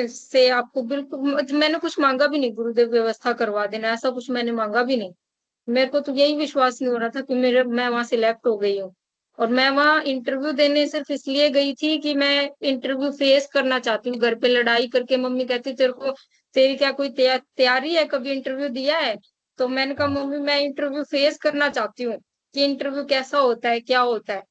से आपको बिल्कुल मैंने कुछ मांगा भी नहीं, गुरुदेव व्यवस्था करवा देना ऐसा कुछ मैंने मांगा भी नहीं। मेरे को तो यही विश्वास नहीं हो रहा था कि मेरे मैं वहां सिलेक्ट हो गई हूँ। और मैं वहां इंटरव्यू देने सिर्फ इसलिए गई थी कि मैं इंटरव्यू फेस करना चाहती हूँ। घर पे लड़ाई करके मम्मी कहती तेरे को, तेरी क्या कोई तैयारी है, कभी इंटरव्यू दिया है? तो मैंने कहा मम्मी मैं इंटरव्यू फेस करना चाहती हूँ कि इंटरव्यू कैसा होता है क्या होता है।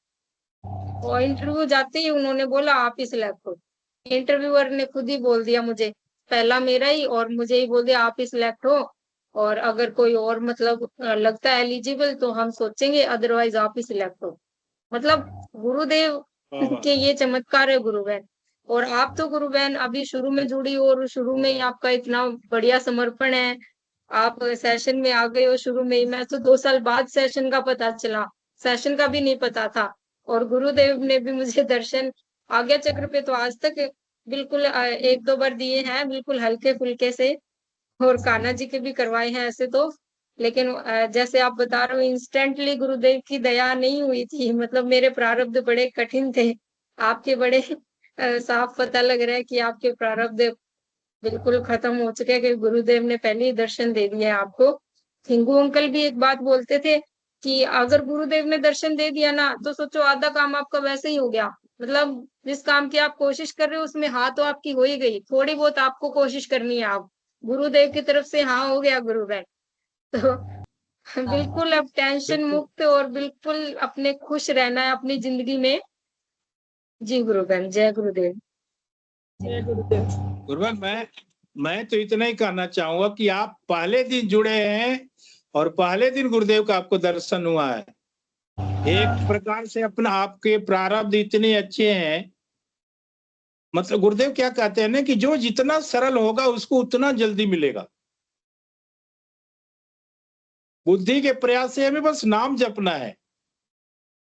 और इंटरव्यू जाते ही उन्होंने बोला आप ही सिलेक्ट हो। इंटरव्यूअर ने खुद ही बोल दिया मुझे, पहला मेरा ही, और मुझे ही बोल दिया आप ही सिलेक्ट हो, और अगर कोई और मतलब लगता है एलिजिबल तो हम सोचेंगे, अदरवाइज आप ही सिलेक्ट हो। मतलब गुरुदेव वाह वाह। के ये चमत्कार है गुरु बहन। और आप तो गुरु बहन अभी शुरू में जुड़ी हो और शुरू में ही आपका इतना बढ़िया समर्पण है, आप सेशन में आ गए हो शुरू में ही। मैं तो 2 साल बाद सेशन का पता चला, सेशन का भी नहीं पता था। और गुरुदेव ने भी मुझे दर्शन आज्ञा चक्र पे तो आज तक बिल्कुल 1-2 बार दिए हैं, बिल्कुल हल्के फुल्के से, और कान्हा जी के भी करवाए हैं ऐसे तो। लेकिन जैसे आप बता रहे हो इंस्टेंटली गुरुदेव की दया नहीं हुई थी, मतलब मेरे प्रारब्ध बड़े कठिन थे। आपके बड़े साफ पता लग रहा है कि आपके प्रारब्ध बिल्कुल खत्म हो चुके हैं कि गुरुदेव ने पहले ही दर्शन दे दिया है आपको। हिंगू अंकल भी एक बात बोलते थे कि अगर गुरुदेव ने दर्शन दे दिया ना तो सोचो आधा काम आपका वैसे ही हो गया। मतलब जिस काम की आप कोशिश कर रहे हो उसमें हाँ तो आपकी हो ही गई, थोड़ी बहुत आपको कोशिश करनी है। आप गुरुदेव की तरफ से हाँ हो गया गुरुदेव तो बिल्कुल अब टेंशन बिल्कुल। मुक्त और बिल्कुल अपने खुश रहना है अपनी जिंदगी में। जी गुरु बहन, जय गुरुदेव। जय गुरुदेव। गुरुदेव मैं तो इतना ही कहना चाहूंगा कि आप पहले दिन जुड़े हैं और पहले दिन गुरुदेव का आपको दर्शन हुआ है। एक प्रकार से अपना आपके प्रारब्ध इतने अच्छे हैं, मतलब गुरुदेव क्या कहते हैं ना कि जो जितना सरल होगा उसको उतना जल्दी मिलेगा। बुद्धि के प्रयास से हमें बस नाम जपना है,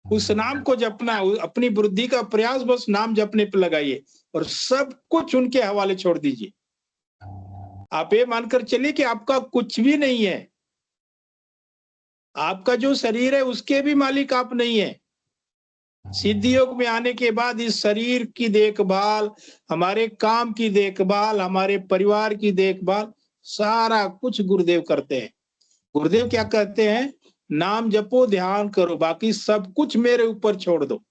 उस नाम को जपना है, अपनी बुद्धि का प्रयास बस नाम जपने पे लगाइए और सब कुछ उनके हवाले छोड़ दीजिए। आप ये मानकर चलिए कि आपका कुछ भी नहीं है, आपका जो शरीर है उसके भी मालिक आप नहीं है। सिद्धि योग में आने के बाद इस शरीर की देखभाल, हमारे काम की देखभाल, हमारे परिवार की देखभाल, सारा कुछ गुरुदेव करते हैं। गुरुदेव क्या कहते हैं, नाम जपो ध्यान करो, बाकी सब कुछ मेरे ऊपर छोड़ दो।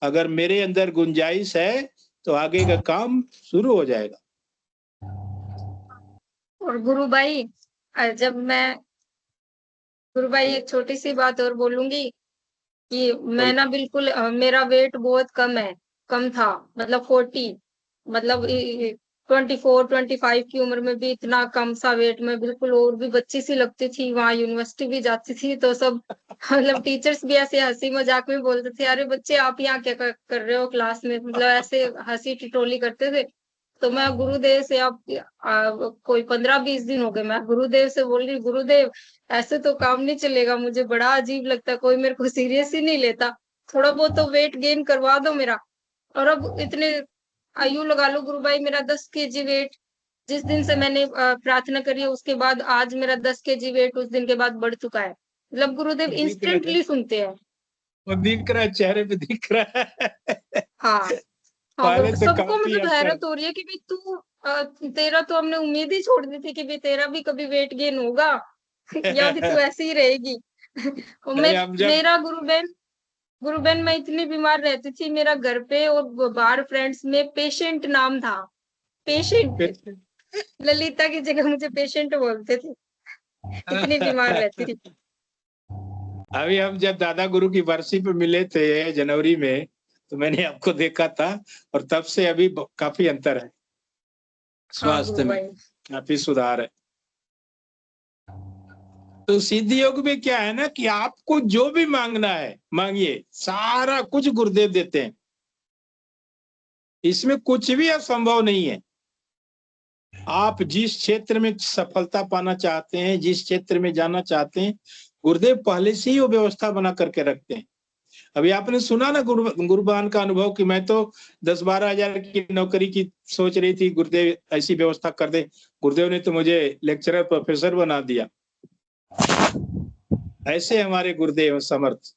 अगर मेरे अंदर गुंजाइश है तो आगे का काम शुरू हो जाएगा। और गुरु भाई, जब मैं गुरु भाई एक छोटी सी बात और बोलूंगी कि मैं ना बिल्कुल मेरा वेट बहुत कम था, मतलब 40, मतलब 24-25 की उम्र में भी इतना कम सा वेट में बिल्कुल, और भी बच्ची सी लगती थी। वहां यूनिवर्सिटी भी जाती थी तो सब मतलब टीचर्स भी ऐसे हंसी मजाक में बोलते थे, अरे बच्चे आप यहाँ क्या कर रहे हो क्लास में, मतलब ऐसे हंसी टिटोली करते थे। तो मैं गुरुदेव से अब कोई 15-20 दिन हो गए, मैं गुरुदेव से बोल रही, गुरुदेव ऐसे तो काम नहीं चलेगा, मुझे बड़ा अजीब लगता है, कोई मेरे को सीरियस ही नहीं लेता, थोड़ा बहुत तो वेट गेन करवा दो मेरा। और अब इतने आयु लगा लो गुरु भाई, मेरा 10 केजी वेट जिस दिन से मैंने प्रार्थना करी है उसके बाद आज मेरा 10 केजी वेट उस दिन के बाद बढ़ चुका है। मतलब गुरुदेव दिख रहा है, इंस्टेंटली सुनते हैं। वो दिख रहा है, चेहरे पे दिख रहा है। हाँ हाँ, पहले तो सबको काफी मतलब अंतर। हैरत हो रही है कि भाई तू तेरा तो हमने उम्मीद ही छोड़ दी थी कि भाई तेरा भी कभी वेट गेन होगा या भी तू ऐसी ही रहेगी। और नहीं, हम जब मेरा गुरु बहन मैं इतनी बीमार रहती थी, मेरा घर पे और बाहर फ्रेंड्स में पेशेंट नाम था, पेशेंट, ललिता की जगह मुझे पेशेंट बोलते थे, इतनी बीमार रहती थी। अभी हम जब दादा गुरु की बरसी पे मिले थे जनवरी में, तो मैंने आपको देखा था, और तब से अभी काफी अंतर है, हाँ गुरु स्वास्थ्य में भाई। काफी सुधार है। तो सिद्ध योग में क्या है ना कि आपको जो भी मांगना है मांगिए, सारा कुछ गुरुदेव देते हैं, इसमें कुछ भी असंभव नहीं है। आप जिस क्षेत्र में सफलता पाना चाहते हैं, जिस क्षेत्र में जाना चाहते हैं, गुरुदेव पहले से ही वो व्यवस्था बना करके रखते हैं। अभी आपने सुना ना गुरुबान का अनुभव कि मैं तो 10-12 हजार की नौकरी की सोच रही थी, गुरुदेव ऐसी व्यवस्था कर दे, गुरुदेव ने तो मुझे लेक्चरर प्रोफेसर बना दिया। ऐसे हमारे गुरुदेव समर्थ,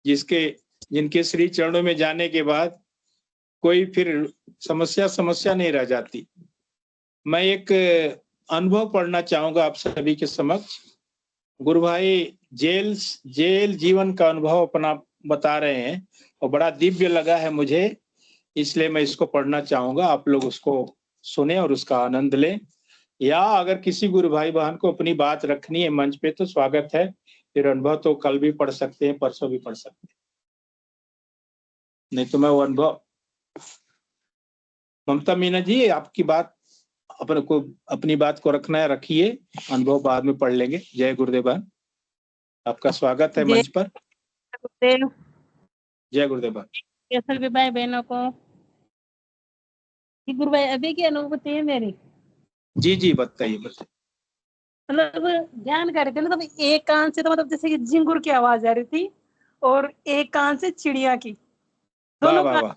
जिनके श्री चरणों में जाने के बाद कोई फिर समस्या नहीं रह जाती। मैं एक अनुभव पढ़ना चाहूंगा आप सभी के समक्ष। गुरु भाई जेल जीवन का अनुभव अपना बता रहे हैं और बड़ा दिव्य लगा है मुझे, इसलिए मैं इसको पढ़ना चाहूंगा, आप लोग उसको सुने और उसका आनंद लें। या अगर किसी गुरु भाई बहन को अपनी बात रखनी है मंच पे तो स्वागत है, फिर अनुभव तो कल भी पढ़ सकते हैं, परसों भी पढ़ सकते हैं, नहीं तो मैं वो अनुभव। ममता मीना जी, आपकी बात अपनी बात को रखना है, रखिए, अनुभव बाद में पढ़ लेंगे। जय गुरुदेव, आपका स्वागत है मंच पर। गुरुदेव, जय गुरुदेव। सभी भाई बहनों को गुरु भाई अभी की अनुभूति है मेरी। जी बताइए। मतलब ध्यान कर रहे थे ना, तो एक कान से तो मतलब जैसे कि झिंगुर की आवाज आ रही थी और एक कान से चिड़िया की, दोनों कान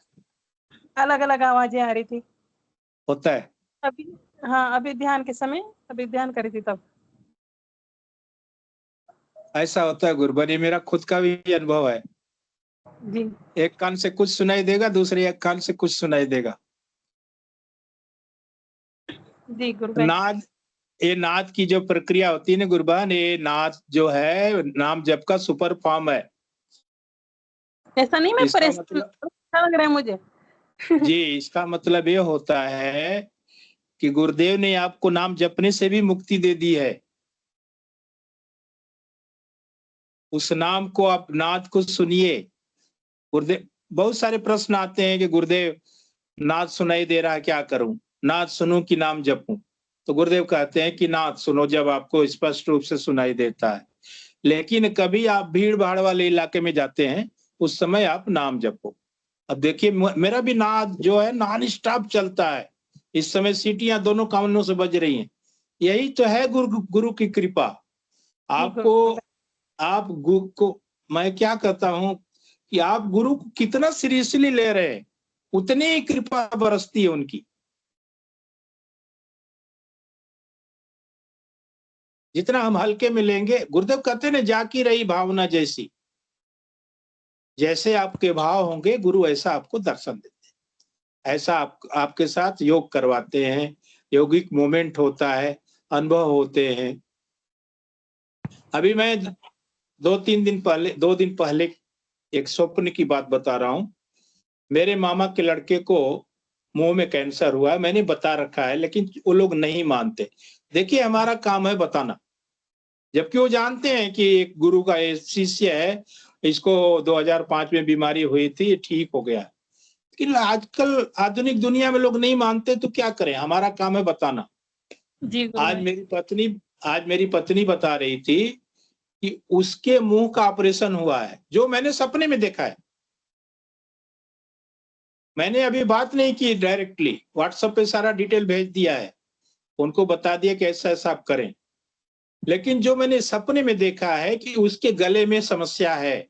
अलग अलग आवाजें आ रही थी। होता है अभी, हाँ अभी ध्यान के समय, अभी ध्यान करी थी तब ऐसा होता है गुरुबानी, मेरा खुद का भी अनुभव है जी। एक कान से कुछ सुनाई देगा, दूसरे एक कान से कुछ सुनाई देगा। जी गुरु भाई, नाद, ये नाद की जो प्रक्रिया होती है ना गुरुबान, ये नाद जो है नाम जप का सुपर फॉर्म है। ऐसा नहीं, मैं इसका परेशान मतलब लग रहा है मुझे। जी, इसका मतलब ये होता है कि गुरुदेव ने आपको नाम जपने से भी मुक्ति दे दी है। उस नाम को, आप नाद को सुनिए। गुरुदेव, बहुत सारे प्रश्न आते हैं कि गुरुदेव नाद सुनाई दे रहा है, क्या करूं, नाद सुनूं कि नाम जपूं? तो गुरुदेव कहते हैं कि नाद सुनो जब आपको स्पष्ट रूप से सुनाई देता है, लेकिन कभी आप भीड़ भाड़ वाले इलाके में जाते हैं, उस समय आप नाम जपो। अब देखिए, मेरा भी नाद जो है नॉन स्टॉप चलता है, इस समय सीटियां दोनों कानों से बज रही हैं। यही तो है गुरु की कृपा। आपको, आप गुरु को, मैं क्या कहता हूं कि आप गुरु को कितना सीरियसली ले रहे हैं, उतनी ही कृपा बरसती है उनकी। जितना हम हल्के में लेंगे, गुरुदेव कहते हैं जाकी रही भावना जैसी, जैसे आपके भाव होंगे गुरु ऐसा आपको दर्शन देते हैं, ऐसा आपके साथ योग करवाते हैं, योगिक मोमेंट होता है, अनुभव होते हैं। अभी मैं 2 दिन पहले एक स्वप्न की बात बता रहा हूं। मेरे मामा के लड़के को मुंह में कैंसर हुआ है, मैंने बता रखा है, लेकिन वो लोग नहीं मानते। देखिए, हमारा काम है बताना, जबकि वो जानते हैं कि एक गुरु का शिष्य है, इसको 2005 में बीमारी हुई थी, ठीक हो गया। लेकिन आजकल आधुनिक दुनिया में लोग नहीं मानते, तो क्या करें, हमारा काम है बताना। जी गुरु भाई। आज मेरी पत्नी बता रही थी कि उसके मुंह का ऑपरेशन हुआ है, जो मैंने सपने में देखा है। मैंने अभी बात नहीं की डायरेक्टली, व्हाट्सएप पे सारा डिटेल भेज दिया है, उनको बता दिया कि ऐसा ऐसा आप करें। लेकिन जो मैंने सपने में देखा है कि उसके गले में समस्या है,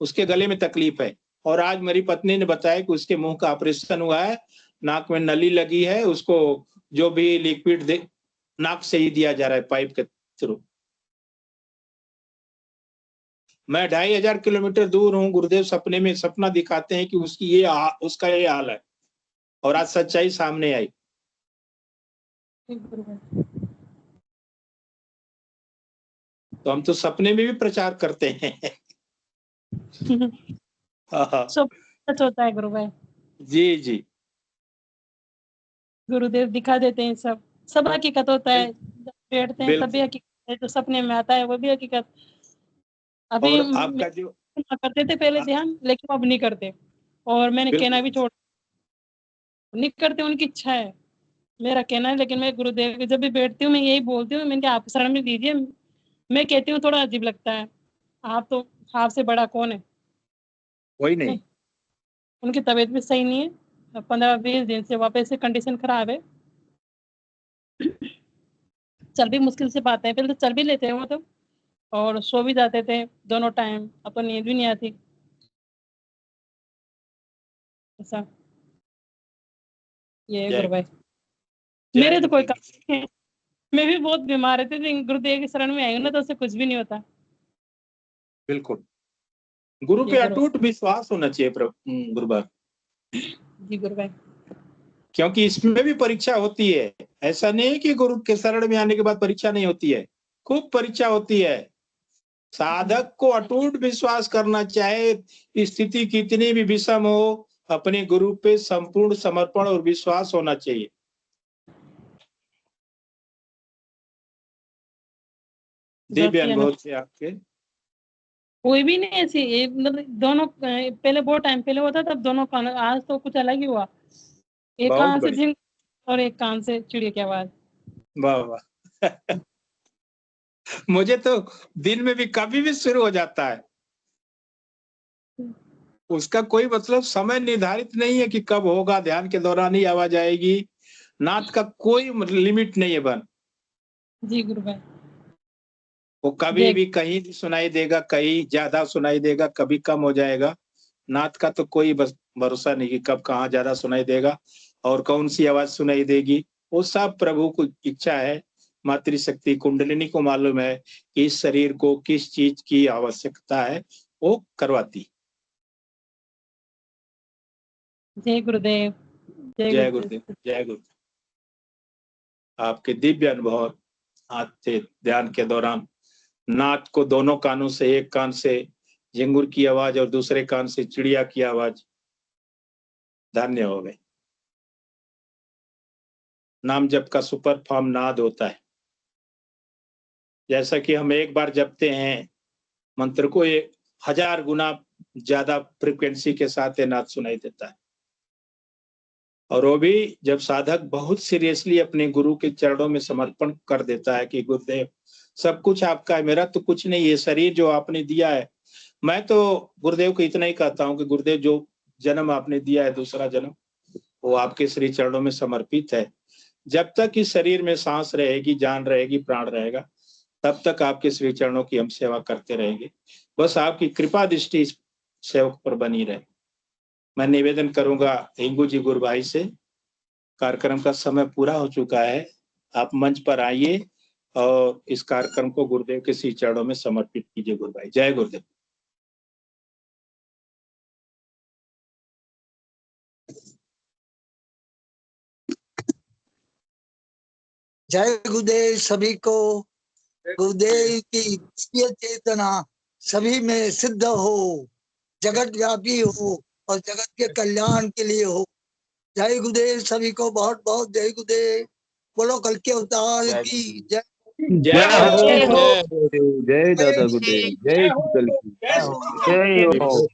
उसके गले में तकलीफ है। और आज मेरी पत्नी ने बताया कि उसके मुंह का ऑपरेशन हुआ है, नाक में नली लगी है, उसको जो भी लिक्विड दे नाक से ही दिया जा रहा है, पाइप के थ्रू। मैं 2500 किलोमीटर दूर हूँ, गुरुदेव सपने में सपना दिखाते हैं कि उसका ये हाल है, और आज सच्चाई सामने आई। तो हम तो सपने में भी प्रचार करते हैं। सब सच होता है गुरु भाई। जी जी, गुरुदेव दिखा देते हैं, सब हकीकत होता है। जब बैठते हैं तब भी हकीकत है, जो सपने में आता है वो भी हकीकत। अभी और आपका जो करते थे पहले ध्यान, लेकिन अब नहीं करते, और मैंने कहना भी छोड़, नहीं करते, उनकी इच्छा है, मेरा कहना है। लेकिन मैं गुरुदेव के जब भी बैठती हूँ मैं यही बोलती हूँ, मैंने आप शरण में दीजिए। मैं कहती हूँ थोड़ा अजीब लगता है, आप तो आपसे बड़ा कौन है। वही नहीं, उनकी तबीयत भी सही नहीं है, 15-20 दिन से वापस से कंडीशन खराब है। चल भी मुश्किल से पाते हैं, पहले तो चल भी लेते हैं वो तो, और सो भी जाते थे दोनों टाइम, अब तो नींद भी नहीं आती ऐसा। ये गुरु भाई मेरे तो कोई काम नहीं है। मैं भी बहुत बीमार रहती थी, गुरुदेव की शरण में आई हूँ ना, तो उससे कुछ भी नहीं होता। बिल्कुल, गुरु पे अटूट विश्वास होना चाहिए गुरुभाई। जी गुरु भाई। क्योंकि इसमें भी परीक्षा होती है, ऐसा नहीं है कि गुरु के शरण में आने के बाद परीक्षा नहीं होती है, खूब परीक्षा होती है। साधक को अटूट विश्वास करना, चाहे स्थिति कितनी भी विषम हो, अपने गुरु पे संपूर्ण समर्पण और विश्वास होना चाहिए। दिव्य अनुभव थे आपके? कोई भी नहीं ऐसी, ये मतलब दोनों पहले बहुत टाइम पहले होता तब दोनों कान, आज तो कुछ अलग ही हुआ। एक कान से झिंग और एक कान से चिड़िया की आवाज। वाह वाह। मुझे तो दिन में भी कभी भी शुरू हो जाता है, उसका कोई मतलब समय निर्धारित नहीं है कि कब होगा, ध्यान के दौरान ही आवाज आएगी। नाथ का कोई लिमिट नहीं है बन। जी गुरु भाई। वो कभी भी कहीं भी सुनाई देगा, कहीं ज्यादा सुनाई देगा, कभी कम हो जाएगा। नाथ का तो कोई भरोसा नहीं कि कब कहाँ ज्यादा सुनाई देगा और कौन सी आवाज सुनाई देगी। वो सब प्रभु को इच्छा है, मातृशक्ति कुंडलिनी को मालूम है कि इस शरीर को किस चीज की आवश्यकता है, वो करवाती। जय गुरुदेव। जय गुरुदेव, जय गुरुदेव। आपके दिव्य अनुभव आज थे ध्यान के दौरान। नाथ को दोनों कानों से, एक कान से झिंगुर की आवाज और दूसरे कान से चिड़िया की आवाज, धन्य हो गए। नाम जप का सुपर फॉर्म नाद होता है। जैसा कि हम एक बार जपते हैं मंत्र को, ये 1000 गुना ज्यादा फ्रिक्वेंसी के साथ ये नाद सुनाई देता है। और वो भी जब साधक बहुत सीरियसली अपने गुरु के चरणों में समर्पण कर देता है कि गुरुदेव सब कुछ आपका है, मेरा तो कुछ नहीं, ये शरीर जो आपने दिया है। मैं तो गुरुदेव को इतना ही कहता हूँ कि गुरुदेव जो जन्म आपने दिया है, दूसरा जन्म, वो आपके श्री चरणों में समर्पित है। जब तक इस शरीर में सांस रहेगी, जान रहेगी, प्राण रहेगा, तब तक आपके श्री चरणों की हम सेवा करते रहेंगे। बस आपकी कृपा दृष्टि इस सेवक पर बनी रहे। मैं निवेदन करूंगा हिंगू जी गुरु भाई से, कार्यक्रम का समय पूरा हो चुका है, आप मंच पर आइए और इस कार्यक्रम को गुरुदेव के श्री चरणों में समर्पित कीजिए। गुरु भाई, जय गुरुदेव। जय गुरुदेव सभी को। गुरुदेव की दिव्य चेतना सभी में सिद्ध हो। जगत व्यापी हो और जगत के कल्याण के लिए हो। जय गुरुदेव सभी को, बहुत बहुत जय गुरुदेव। बोलो कल के अवतार की जय। जय हो जय दादा गुरुदेव, जय श्री कल की, जय हो।